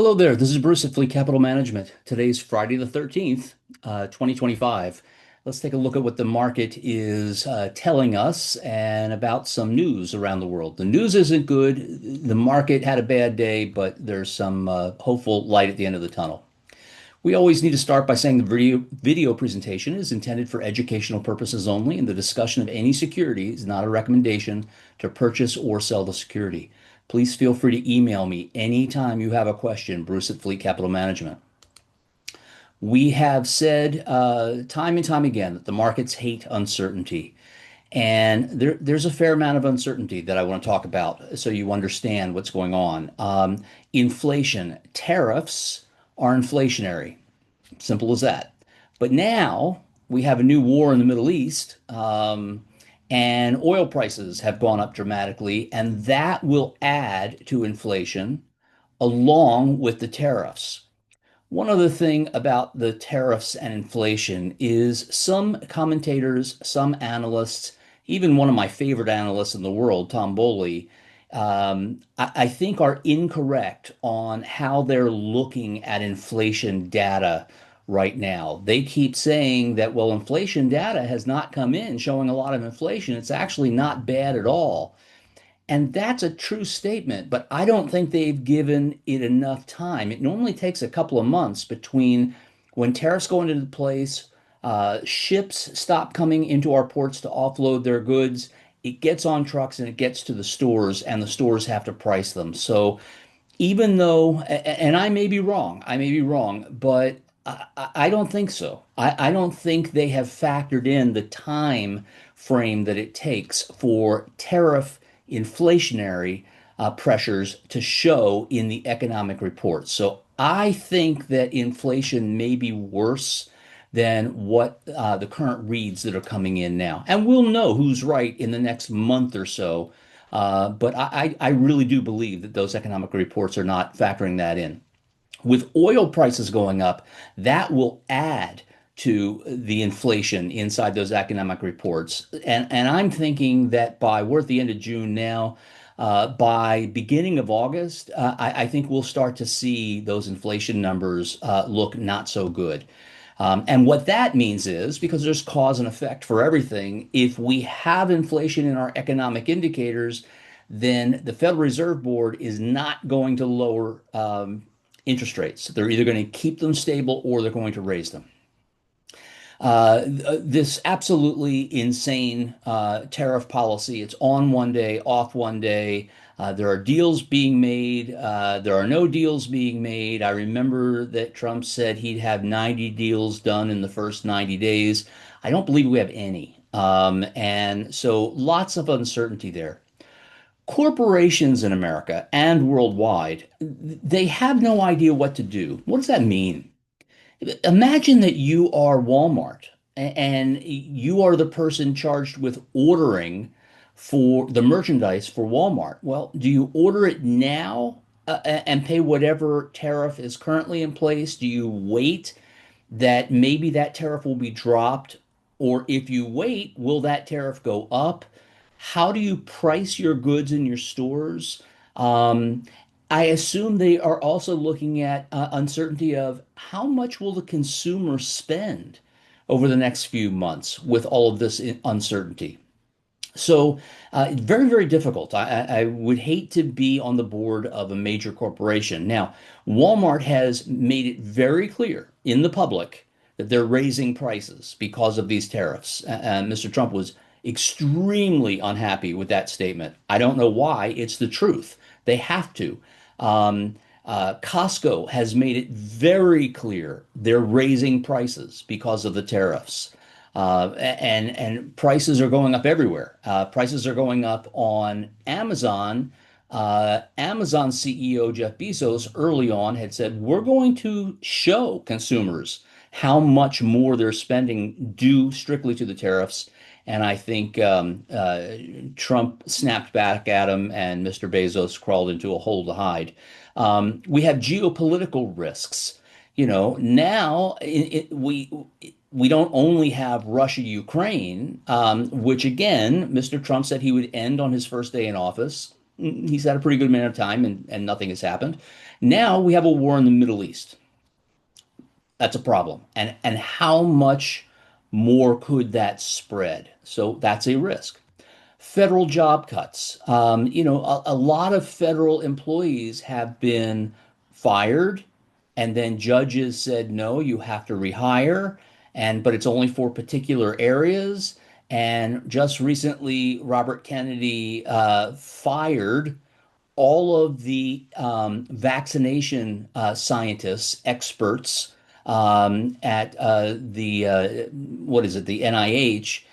Hello there. This is Bruce at Fleet Capital Management. Today's Friday the 13th, 2025. Let's take a look at what the market is telling us and about some news around the world. The news isn't good. The market had a bad day, but there's some hopeful light at the end of the tunnel. We always need to start by saying the video presentation is intended for educational purposes only, and the discussion of any security is not a recommendation to purchase or sell the security. Please feel free to email me anytime you have a question, Bruce at Fleet Capital Management. We have said time and time again that the markets hate uncertainty. And there's a fair amount of uncertainty that I want to talk about so you understand what's going on. Inflation, tariffs are inflationary. Simple as that. But now we have a new war in the Middle East, and oil prices have gone up dramatically, and that will add to inflation along with the tariffs. One other thing about the tariffs and inflation is some commentators, some analysts, even one of my favorite analysts in the world, Tom Bowley, I think are incorrect on how they're looking at inflation data right now. They keep saying that, well, inflation data has not come in showing a lot of inflation. It's actually not bad at all. And that's a true statement, but I don't think they've given it enough time. It normally takes a couple of months between when tariffs go into place, ships stop coming into our ports to offload their goods, it gets on trucks and it gets to the stores, and the stores have to price them. So even though, and I may be wrong, but I don't think so. I don't think they have factored in the time frame that it takes for tariff inflationary pressures to show in the economic reports. So I think that inflation may be worse than what the current reads that are coming in now. And we'll know who's right in the next month or so. But I really do believe that those economic reports are not factoring that in. With oil prices going up, that will add to the inflation inside those economic reports. And I'm thinking that we're at the end of June now, by beginning of August, I think we'll start to see those inflation numbers look not so good. And what that means is because there's cause and effect for everything, if we have inflation in our economic indicators, then the Federal Reserve Board is not going to lower interest rates. They're either going to keep them stable or they're going to raise them. This absolutely insane tariff policy. It's on one day, off one day. There are deals being made. There are no deals being made. I remember that Trump said he'd have 90 deals done in the first 90 days. I don't believe we have any. And so lots of uncertainty there. Corporations in America and worldwide, they have no idea what to do. What does that mean? Imagine that you are Walmart and you are the person charged with ordering for the merchandise for Walmart. Well, do you order it now and pay whatever tariff is currently in place? Do you wait that maybe that tariff will be dropped? Or if you wait, will that tariff go up? How do you price your goods in your stores? Um, I assume they are also looking at uncertainty of how much will the consumer spend over the next few months with all of this uncertainty. So, very, very difficult. I would hate to be on the board of a major corporation. Now, Walmart has made it very clear in the public that they're raising prices because of these tariffs. And Mr. Trump was extremely unhappy with that statement. I don't know why. It's the truth. They have to. Costco has made it very clear they're raising prices because of the tariffs. And prices are going up everywhere. Prices are going up on Amazon. Amazon CEO Jeff Bezos early on had said, we're going to show consumers how much more they're spending due strictly to the tariffs. And I think Trump snapped back at him, and Mr. Bezos crawled into a hole to hide. We have geopolitical risks. You know, now we don't only have Russia, Ukraine, which again, Mr. Trump said he would end on his first day in office. he's had a pretty good amount of time and nothing has happened. Now we have a war in the Middle East. That's a problem. And how much more could that spread? So that's a risk. Federal job cuts. A lot of federal employees have been fired, and then judges said, no, you have to rehire, but it's only for particular areas. And just recently, Robert Kennedy fired all of the vaccination scientists, experts at what is it, the NIH,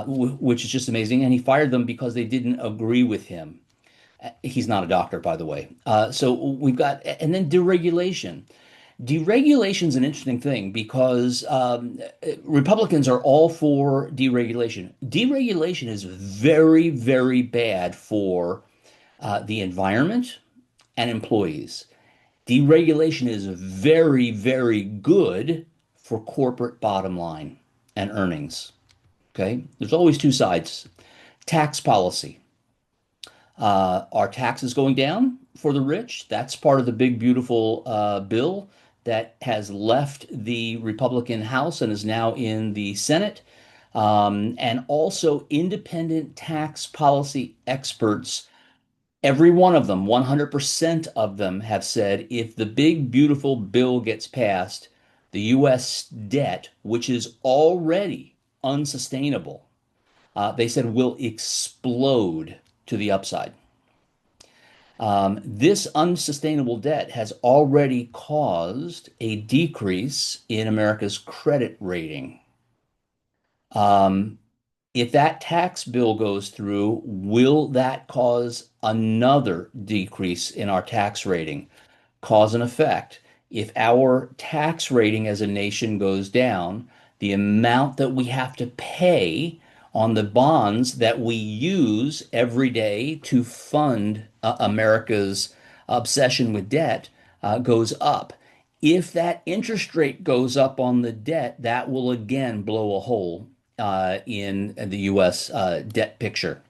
which is just amazing. And he fired them because they didn't agree with him. He's not a doctor, by the way. So we've got, and then deregulation. Deregulation is an interesting thing because Republicans are all for deregulation. Deregulation is very, very bad for the environment and employees. Deregulation is very, very good for corporate bottom line and earnings. Okay, there's always two sides. Tax policy. Are taxes going down for the rich? That's part of the big, beautiful bill that has left the Republican House and is now in the Senate. And also, independent tax policy experts, every one of them, 100% of them have said if the big, beautiful bill gets passed, the US debt, which is already unsustainable, they said will explode to the upside. This unsustainable debt has already caused a decrease in America's credit rating. Um, if that tax bill goes through, will that cause another decrease in our tax rating? Cause and effect. If our tax rating as a nation goes down, the amount that we have to pay on the bonds that we use every day to fund America's obsession with debt goes up. If that interest rate goes up on the debt, that will again blow a hole in the US debt picture.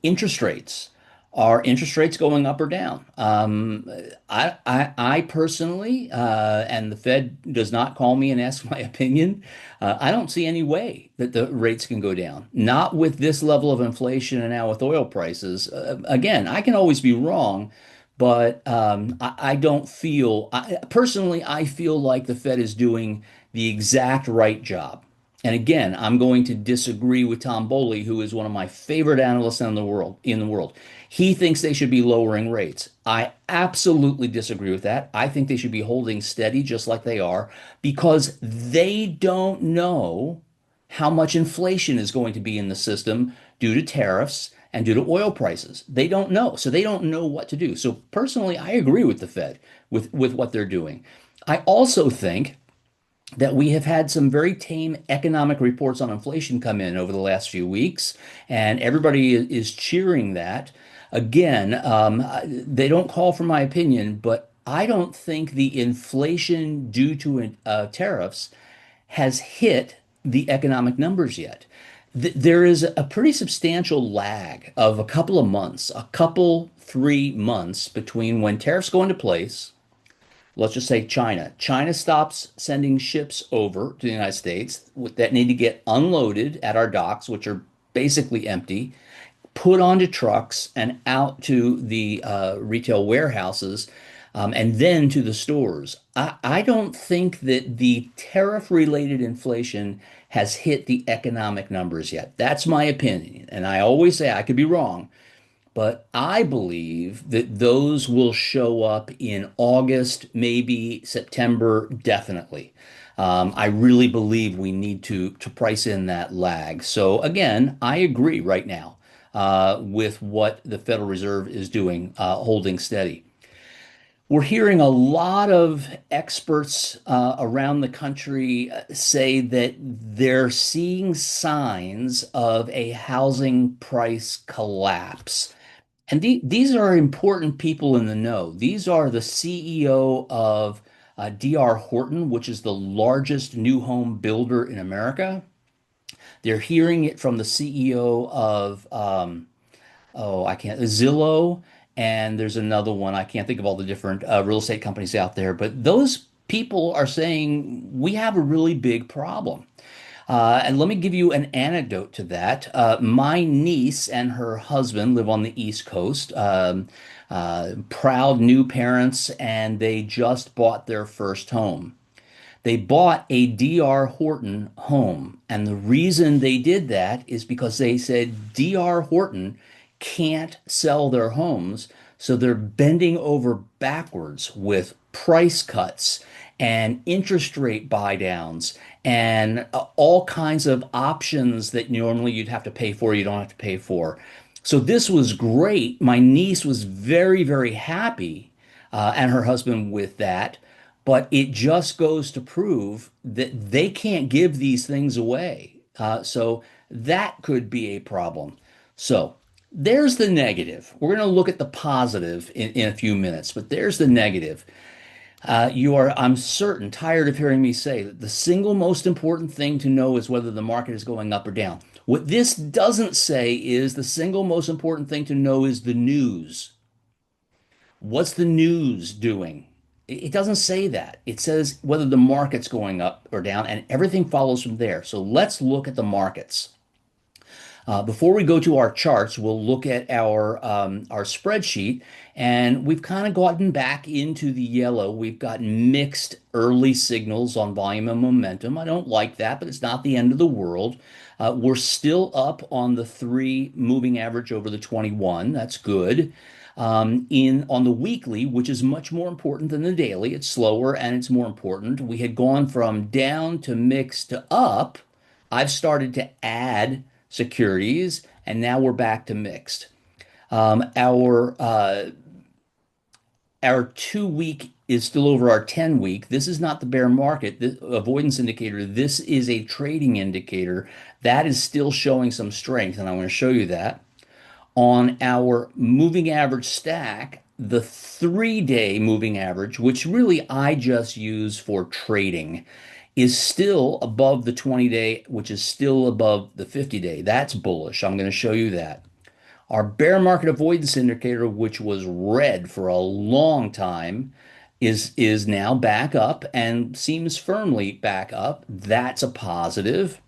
Interest rates. Are interest rates going up or down? I personally, and the Fed does not call me and ask my opinion. I don't see any way that the rates can go down. Not with this level of inflation and now with oil prices. Again, I can always be wrong, but I don't feel, personally, I feel like the Fed is doing the exact right job. And again, I'm going to disagree with Tom Bowley, who is one of my favorite analysts in the world. He thinks they should be lowering rates. I absolutely disagree with that. I think they should be holding steady just like they are because they don't know how much inflation is going to be in the system due to tariffs and due to oil prices. They don't know. So they don't know what to do. So personally, I agree with the Fed with what they're doing. I also think that we have had some very tame economic reports on inflation come in over the last few weeks, and everybody is cheering that. Again, they don't call for my opinion, but I don't think the inflation due to tariffs has hit the economic numbers yet. There is a pretty substantial lag of a couple of months, a couple, 3 months between when tariffs go into place. Let's just say China. China stops sending ships over to the United States that need to get unloaded at our docks, which are basically empty, put onto trucks and out to the retail warehouses, and then to the stores. I don't think that the tariff-related inflation has hit the economic numbers yet. That's my opinion. And I always say I could be wrong, but I believe that those will show up in August, maybe September, definitely. I really believe we need to price in that lag. So again, I agree right now with what the Federal Reserve is doing, holding steady. We're hearing a lot of experts around the country say that they're seeing signs of a housing price collapse. And these are important people in the know. These are the CEO of D.R. Horton, which is the largest new home builder in America. They're hearing it from the CEO of Oh, I can't, Zillow, and there's another one. I can't think of all the different real estate companies out there, but those people are saying we have a really big problem. And let me give you an anecdote to that. My niece and her husband live on the East Coast, proud new parents, and they just bought their first home. They bought a D.R. Horton home. And the reason they did that is because they said D.R. Horton can't sell their homes. So they're bending over backwards with price cuts and interest rate buy downs and all kinds of options that normally you'd have to pay for, you don't have to pay for. So this was great. My niece was very, very happy, and her husband with that. But it just goes to prove that they can't give these things away. So that could be a problem. So there's the negative. We're going to look at the positive in a few minutes, but there's the negative. You are, I'm certain, tired of hearing me say that the single most important thing to know is whether the market is going up or down. What this doesn't say is the single most important thing to know is the news. What's the news doing? It doesn't say that. It says whether the market's going up or down, and everything follows from there. So let's look at the markets. Before we go to our charts, we'll look at our spreadsheet, and we've kind of gotten back into the yellow. We've got mixed early signals on volume and momentum. I don't like that, but it's not the end of the world. We're still up on the three moving average over the 21. That's good. In on the weekly, which is much more important than the daily, it's slower and it's more important. We had gone from down to mixed to up. I've started to add securities, and now we're back to mixed. Um, our uh, our 2 week is still over our 10 week. This is not the bear market avoidance indicator. This is a trading indicator that is still showing some strength, and I'm going to show you that. On our moving average stack, the 3 day moving average, which really I just use for trading, is still above the 20 day, which is still above the 50 day. That's bullish. I'm going to show you that. Our bear market avoidance indicator, which was red for a long time, is now back up and seems firmly back up. That's a positive.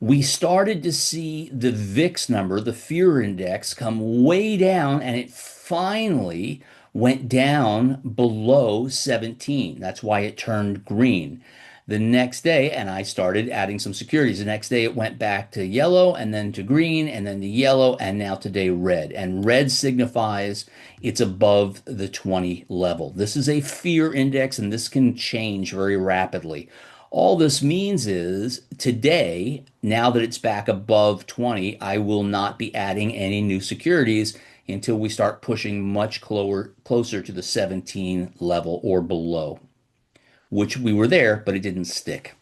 We started to see the VIX number, the fear index, come way down, and it finally went down below 17. That's why it turned green. The next day, and I started adding some securities. The next day, it went back to yellow and then to green and then to yellow, and now today, red. And red signifies it's above the 20 level. This is a fear index, and this can change very rapidly. All this means is today, now that it's back above 20, I will not be adding any new securities until we start pushing much closer to the 17 level or below, which we were there, but it didn't stick.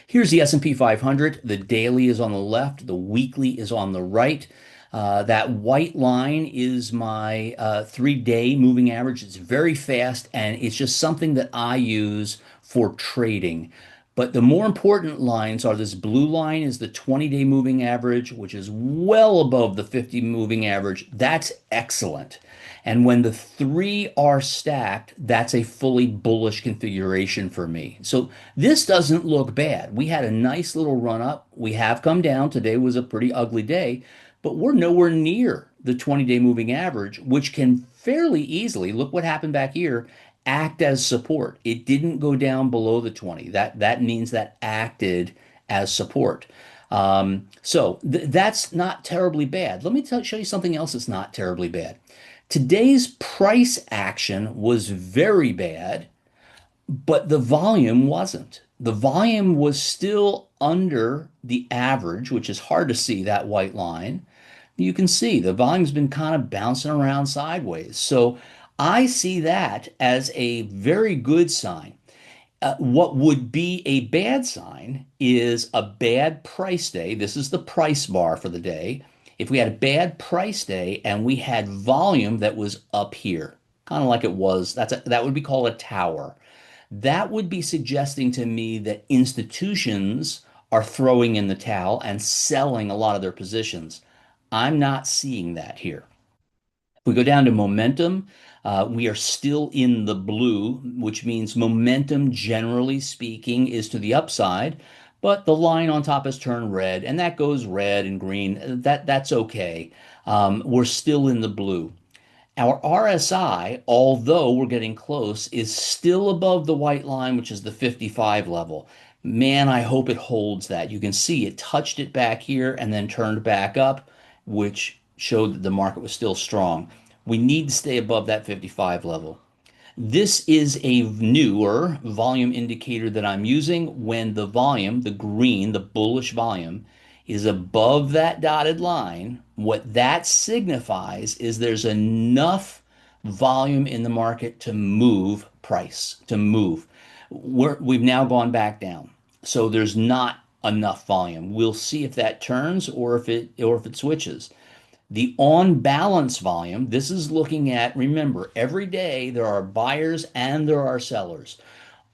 Here's the S&P 500. The daily is on the left, the weekly is on the right. That white line is my 3 day moving average. It's very fast, and it's just something that I use for trading. But the more important lines are this blue line is the 20-day moving average, which is well above the 50 moving average. That's excellent. And when the three are stacked, that's a fully bullish configuration for me. So this doesn't look bad. We had a nice little run up. We have come down. Today was a pretty ugly day, but we're nowhere near the 20-day moving average, which can fairly easily, look what happened back here, act as support. It didn't go down below the 20. That means that acted as support. So that's not terribly bad. Let me show you something else that's not terribly bad. Today's price action was very bad, but the volume wasn't. The volume was still under the average, which is hard to see that white line. You can see the volume's been kind of bouncing around sideways. So I see that as a very good sign. What would be a bad sign is a bad price day. This is the price bar for the day. If we had a bad price day and we had volume that was up here, kind of like it was, that would be called a tower. That would be suggesting to me that institutions are throwing in the towel and selling a lot of their positions. I'm not seeing that here. If we go down to momentum, we are still in the blue, which means momentum, generally speaking, is to the upside. But the line on top has turned red, and that goes red and green. That's okay. We're still in the blue. Our RSI, although we're getting close, is still above the white line, which is the 55 level. Man, I hope it holds that. You can see it touched it back here and then turned back up, which showed that the market was still strong. We need to stay above that 55 level. This is a newer volume indicator that I'm using when the volume, the green, the bullish volume, is above that dotted line. What that signifies is there's enough volume in the market to move price, to move. We've now gone back down. So there's not enough volume. We'll see if that turns or if it switches. The on balance volume, this is looking at, remember, every day there are buyers and there are sellers.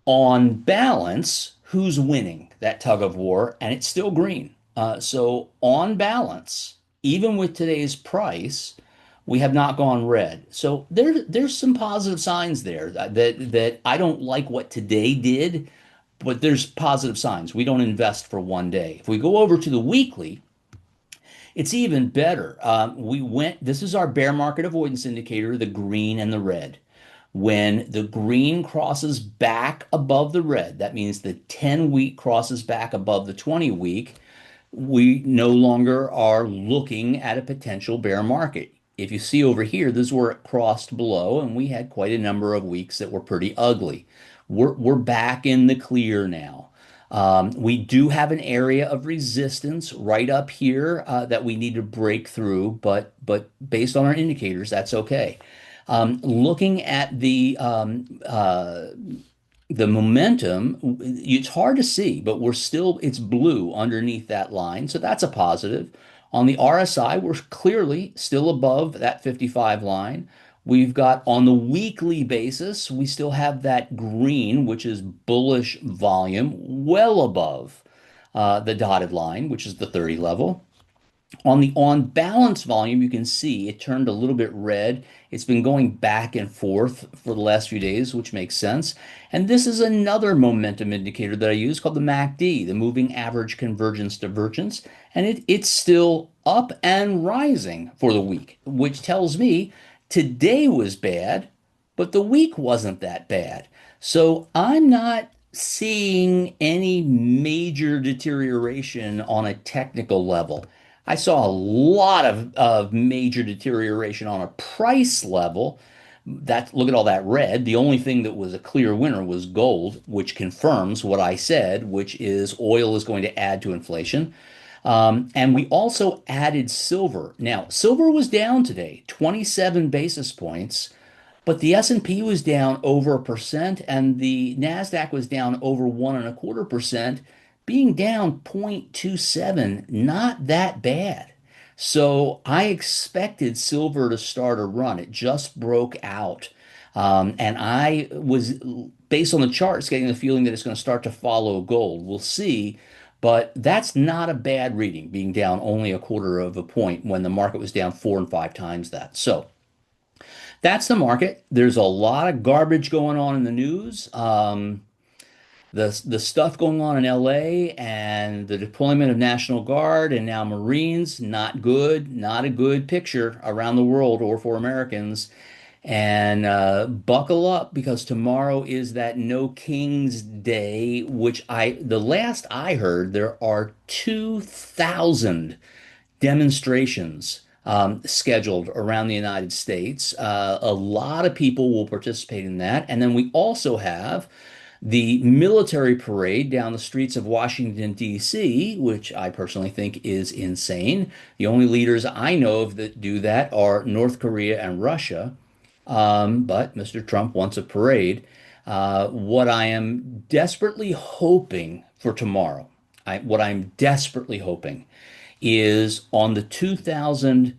On balance, who's winning that tug of war? And it's still green. So on balance, even with today's price, we have not gone red. So there's some positive signs there that I don't like what today did, but there's positive signs. We don't invest for one day. If we go over to the weekly, it's even better. This is our bear market avoidance indicator, the green and the red. When the green crosses back above the red, that means the 10-week crosses back above the 20-week, we no longer are looking at a potential bear market. If you see over here, this is where it crossed below, and we had quite a number of weeks that were pretty ugly. We're back in the clear now. We do have an area of resistance right up here that we need to break through, but based on our indicators, that's okay. Looking at the momentum, it's hard to see, but it's blue underneath that line. So that's a positive. On the RSI, we're clearly still above that 55 line. We've got on the weekly basis, we still have that green, which is bullish volume, well above the dotted line, which is the 30 level. On the on balance volume, you can see it turned a little bit red. It's been going back and forth for the last few days, which makes sense. And this is another momentum indicator that I use called the MACD, the Moving Average Convergence Divergence. And it's still up and rising for the week, which tells me today was bad, but the week wasn't that bad. So I'm not seeing any major deterioration on a technical level. I saw a lot of major deterioration on a price level. Look at all that red. The only thing that was a clear winner was gold, which confirms what I said, which is oil is going to add to inflation. And we also added silver. Now, silver was down today, 27 basis points, but the S&P was down over 1% and the Nasdaq was down over 1.25%, being down 0.27, not that bad. So I expected silver to start a run. It just broke out. And I was, based on the charts, getting the feeling that it's going to start to follow gold. We'll see. But that's not a bad reading, being down only a quarter of a point when the market was down 4 and 5 times that. So that's the market. There's a lot of garbage going on in the news. The stuff going on in LA and the deployment of National Guard and now Marines, not good, not a good picture around the world or for Americans. And buckle up because tomorrow is that No Kings Day, the last I heard, there are 2,000 demonstrations scheduled around the United States. A lot of people will participate in that. And then we also have the military parade down the streets of Washington, D.C., which I personally think is insane. The only leaders I know of that do that are North Korea and Russia. But Mr. Trump wants a parade. What I am desperately hoping for tomorrow, what I'm desperately hoping is on the 2,000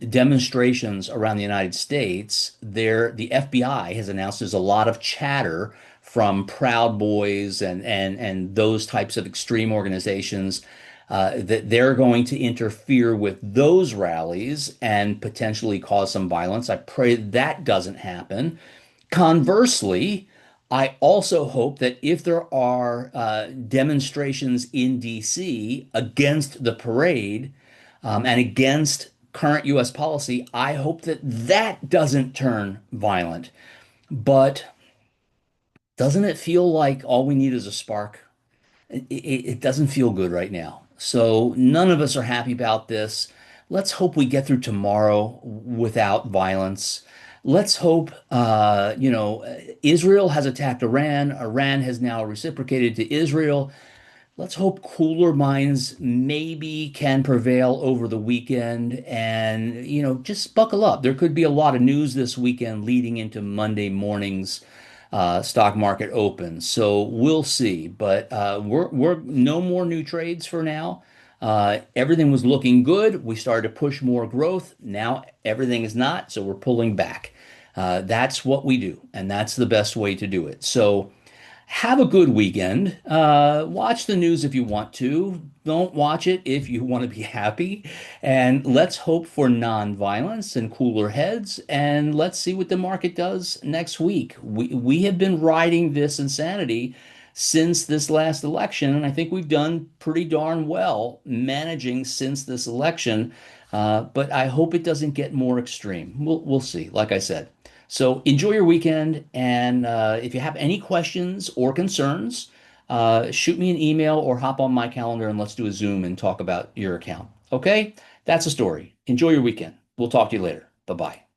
demonstrations around the United States, the FBI has announced there's a lot of chatter from Proud Boys and those types of extreme organizations that they're going to interfere with those rallies and potentially cause some violence. I pray that doesn't happen. Conversely, I also hope that if there are demonstrations in DC against the parade and against current US policy, I hope that that doesn't turn violent. But doesn't it feel like all we need is a spark? It doesn't feel good right now. So none of us are happy about this. Let's hope we get through tomorrow without violence. Let's hope, Israel has attacked Iran. Iran has now reciprocated to Israel. Let's hope cooler minds maybe can prevail over the weekend and, just buckle up. There could be a lot of news this weekend leading into Monday morning's stock market open. So we'll see. But we're no more new trades for now. Everything was looking good. We started to push more growth. Now everything is not. So we're pulling back. That's what we do, and that's the best way to do it. So have a good weekend. Watch the news if you want to. Don't watch it if you want to be happy. And let's hope for non-violence and cooler heads. And let's see what the market does next week. We have been riding this insanity since this last election, and I think we've done pretty darn well managing since this election. But I hope it doesn't get more extreme. We'll see, like I said. So enjoy your weekend. And if you have any questions or concerns, shoot me an email or hop on my calendar and let's do a Zoom and talk about your account. Okay? That's the story. Enjoy your weekend. We'll talk to you later. Bye bye.